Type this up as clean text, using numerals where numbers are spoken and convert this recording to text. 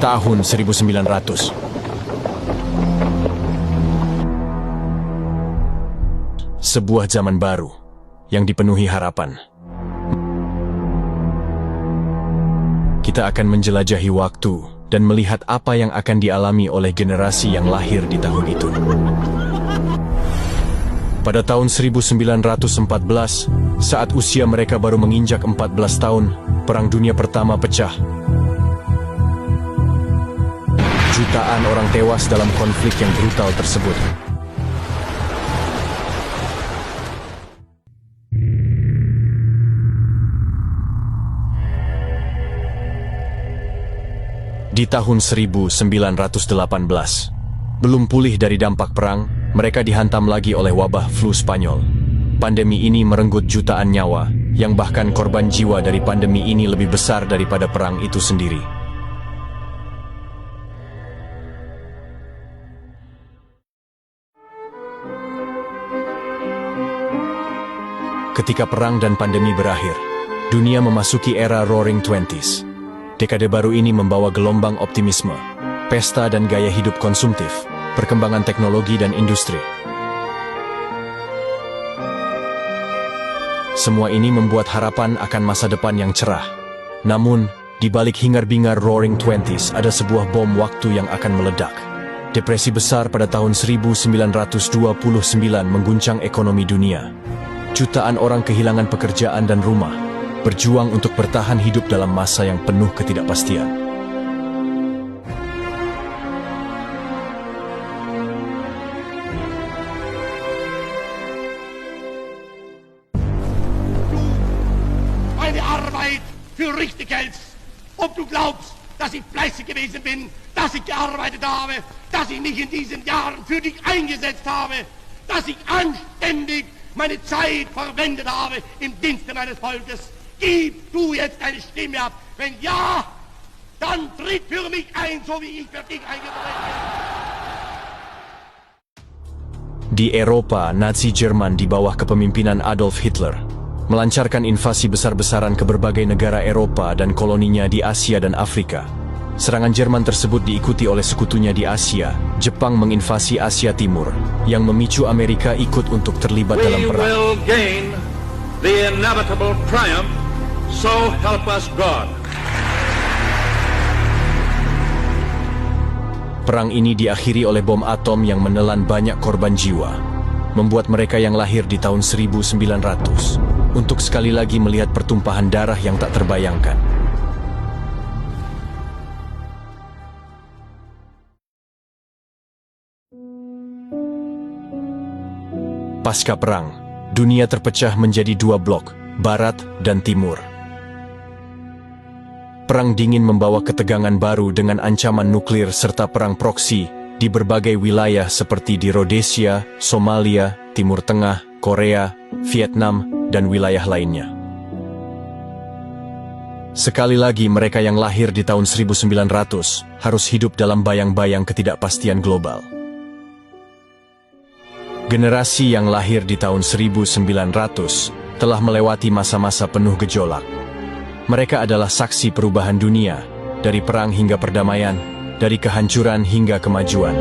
Tahun 1900. Sebuah zaman baru yang dipenuhi harapan. Kita akan menjelajahi waktu dan melihat apa yang akan dialami oleh generasi yang lahir di tahun itu. Pada tahun 1914, saat usia mereka baru menginjak 14 tahun, Perang Dunia Pertama pecah. Jutaan orang tewas dalam konflik yang brutal tersebut. Di tahun 1918, belum pulih dari dampak perang, mereka dihantam lagi oleh wabah flu Spanyol. Pandemi ini merenggut jutaan nyawa, yang bahkan korban jiwa dari pandemi ini lebih besar daripada perang itu sendiri. Ketika perang dan pandemi berakhir, dunia memasuki era Roaring Twenties. Dekade baru ini membawa gelombang optimisme, pesta dan gaya hidup konsumtif, perkembangan teknologi dan industri. Semua ini membuat harapan akan masa depan yang cerah. Namun, di balik hingar-bingar Roaring Twenties ada sebuah bom waktu yang akan meledak. Depresi besar pada tahun 1929 mengguncang ekonomi dunia. Jutaan orang kehilangan pekerjaan dan rumah, berjuang untuk bertahan hidup dalam masa yang penuh ketidakpastian. Meine Arbeit für richtig hältst, ob du glaubst, dass ich fleißig gewesen bin, dass ich gearbeitet habe, dass ich mich in diesen Jahren für dich eingesetzt habe, dass ich anständig meine Zeit verwendet habe im Dienste meines Volkes. Gib du jetzt deine Stimme ab. Wenn ja, dann tritt für mich ein, so wie ich für dich eingetreten bin. Di Eropa, Nazi Jerman di bawah kepemimpinan Adolf Hitler melancarkan invasi besar-besaran ke berbagai negara Eropa dan koloninya di Asia dan Afrika. Serangan Jerman tersebut diikuti oleh sekutunya di Asia. Jepang menginvasi Asia Timur, yang memicu Amerika ikut untuk terlibat dalam perang. We will gain the inevitable triumph, so help us God. Perang ini diakhiri oleh bom atom yang menelan banyak korban jiwa, membuat mereka yang lahir di tahun 1900 untuk sekali lagi melihat pertumpahan darah yang tak terbayangkan. Pasca perang, dunia terpecah menjadi dua blok, Barat dan Timur. Perang dingin membawa ketegangan baru dengan ancaman nuklir serta perang proksi di berbagai wilayah seperti di Rhodesia, Somalia, Timur Tengah, Korea, Vietnam, dan wilayah lainnya. Sekali lagi mereka yang lahir di tahun 1900 harus hidup dalam bayang-bayang ketidakpastian global. Generasi yang lahir di tahun 1900 telah melewati masa-masa penuh gejolak. Mereka adalah saksi perubahan dunia, dari perang hingga perdamaian, dari kehancuran hingga kemajuan.